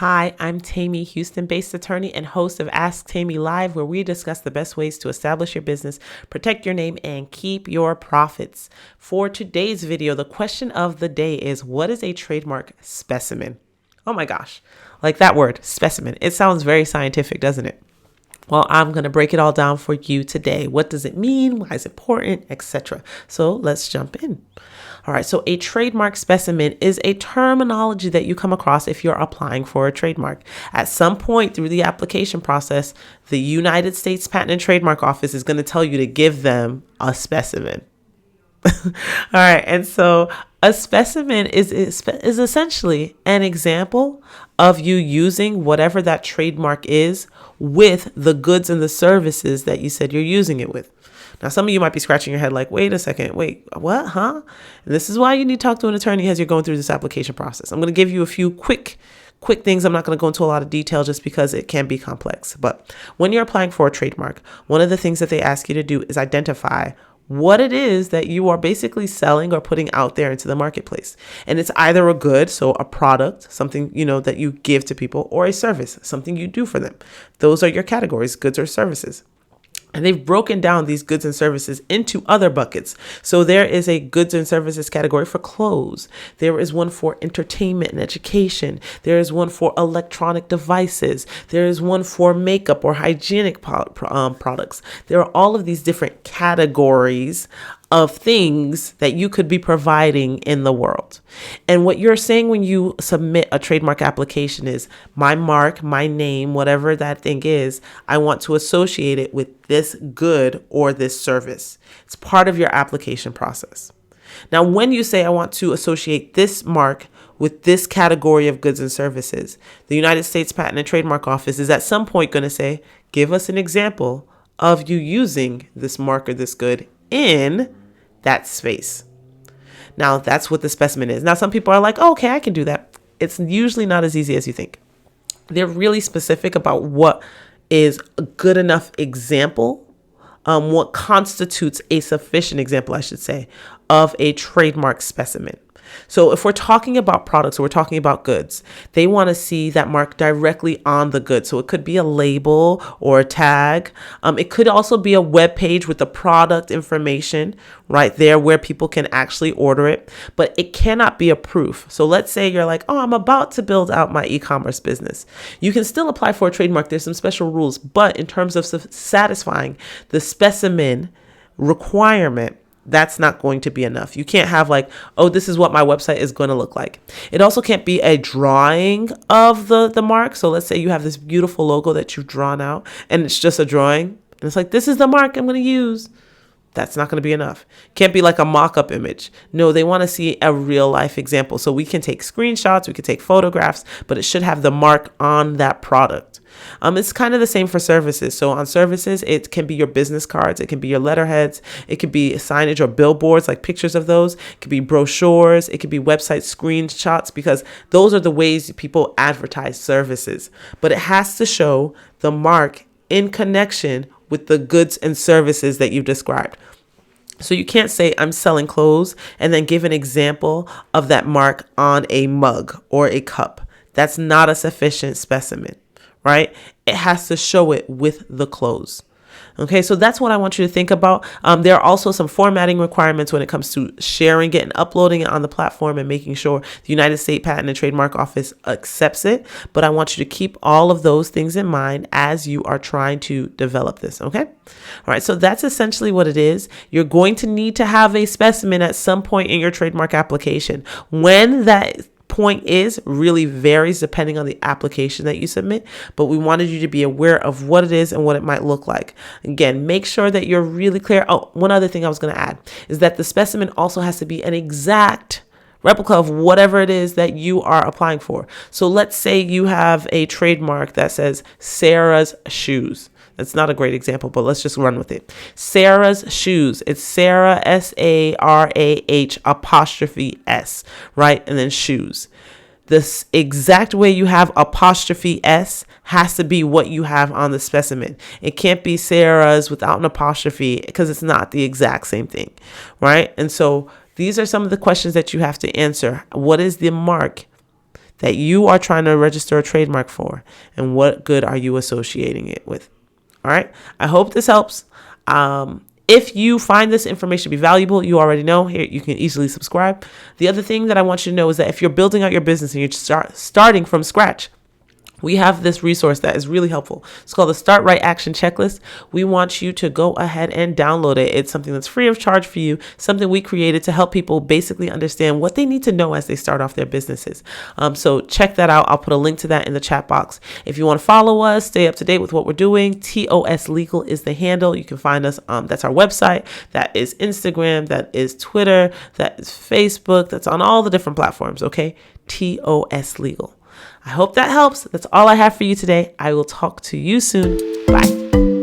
Hi, I'm Temi, Houston-based attorney and host of Ask Temi Live, where we discuss the best ways to establish your business, protect your name, and keep your profits. For today's video, the question of the day is, what is a trademark specimen? Oh my gosh, like that word, specimen. It sounds very scientific, doesn't it? Well, I'm going to break it all down for you today. What does it mean? Why is it important? Etc. So let's jump in. All right. So a trademark specimen is a terminology that you come across if you're applying for a trademark. At some point through the application process, the United States Patent and Trademark Office is going to tell you to give them a specimen. All right. And so a specimen is essentially an example of you using whatever that trademark is with the goods and the services that you said you're using it with. Now, some of you might be scratching your head like, wait a second, wait, what, huh? And this is why you need to talk to an attorney as you're going through this application process. I'm going to give you a few quick things. I'm not going to go into a lot of detail just because it can be complex. But when you're applying for a trademark, one of the things that they ask you to do is identify what it is that you are basically selling or putting out there into the marketplace. And it's either a good, so a product, something, that you give to people, or a service, something you do for them. Those are your categories, goods or services. And they've broken down these goods and services into other buckets. So there is a goods and services category for clothes. There is one for entertainment and education. There is one for electronic devices. There is one for makeup or hygienic products. There are all of these different categories of things that you could be providing in the world. And what you're saying when you submit a trademark application is my mark, my name, whatever that thing is, I want to associate it with this good or this service. It's part of your application process. Now, when you say I want to associate this mark with this category of goods and services, the United States Patent and Trademark Office is at some point going to say, give us an example of you using this mark or this good in that space. Now, that's what the specimen is. Now, some people are like, oh, okay, I can do that. It's usually not as easy as you think. They're really specific about what is a good enough example, what constitutes a sufficient example, I should say, of a trademark specimen. So if we're talking about products or we're talking about goods, they want to see that mark directly on the good. So it could be a label or a tag. It could also be a web page with the product information right there where people can actually order it, but it cannot be a proof. So let's say you're like, oh, I'm about to build out my e-commerce business. You can still apply for a trademark. There's some special rules, but in terms of satisfying the specimen requirement, that's not going to be enough. You can't have like, oh, this is what my website is going to look like. It also can't be a drawing of the mark. So let's say you have this beautiful logo that you've drawn out and it's just a drawing. And it's like, this is the mark I'm going to use. That's not going to be enough. Can't be like a mock-up image. No, they want to see a real life example. So we can take screenshots, we can take photographs, but it should have the mark on that product. It's kind of the same for services. So on services, it can be your business cards. It can be your letterheads. It could be signage or billboards, like pictures of those. It could be brochures. It could be website screenshots, because those are the ways people advertise services. But it has to show the mark in connection with the goods and services that you've described. So you can't say I'm selling clothes and then give an example of that mark on a mug or a cup. That's not a sufficient specimen, right? It has to show it with the clothes. Okay, so that's what I want you to think about. There are also some formatting requirements when it comes to sharing it and uploading it on the platform and making sure the United States Patent and Trademark Office accepts it. But I want you to keep all of those things in mind as you are trying to develop this, okay? All right, so that's essentially what it is. You're going to need to have a specimen at some point in your trademark application. When that point is really varies depending on the application that you submit, but we wanted you to be aware of what it is and what it might look like. Again, make sure that you're really clear. Oh, one other thing I was going to add is that the specimen also has to be an exact replica of whatever it is that you are applying for. So let's say you have a trademark that says Sarah's shoes. That's not a great example, but let's just run with it. Sarah's shoes. It's Sarah, S-A-R-A-H apostrophe S, right? And then shoes. This exact way you have apostrophe S has to be what you have on the specimen. It can't be Sarah's without an apostrophe, because it's not the exact same thing, right? And so these are some of the questions that you have to answer. What is the mark that you are trying to register a trademark for, and what good are you associating it with? All right. I hope this helps. If you find this information to be valuable, you already know here you can easily subscribe. The other thing that I want you to know is that if you're building out your business and you're starting from scratch, we have this resource that is really helpful. It's called the Start Right Action Checklist. We want you to go ahead and download it. It's something that's free of charge for you, something we created to help people basically understand what they need to know as they start off their businesses. So check that out. I'll put a link to that in the chat box. If you want to follow us, stay up to date with what we're doing, TOS Legal is the handle. You can find us. That's our website. That is Instagram. That is Twitter. That is Facebook. That's on all the different platforms. Okay. TOS Legal. I hope that helps. That's all I have for you today. I will talk to you soon. Bye.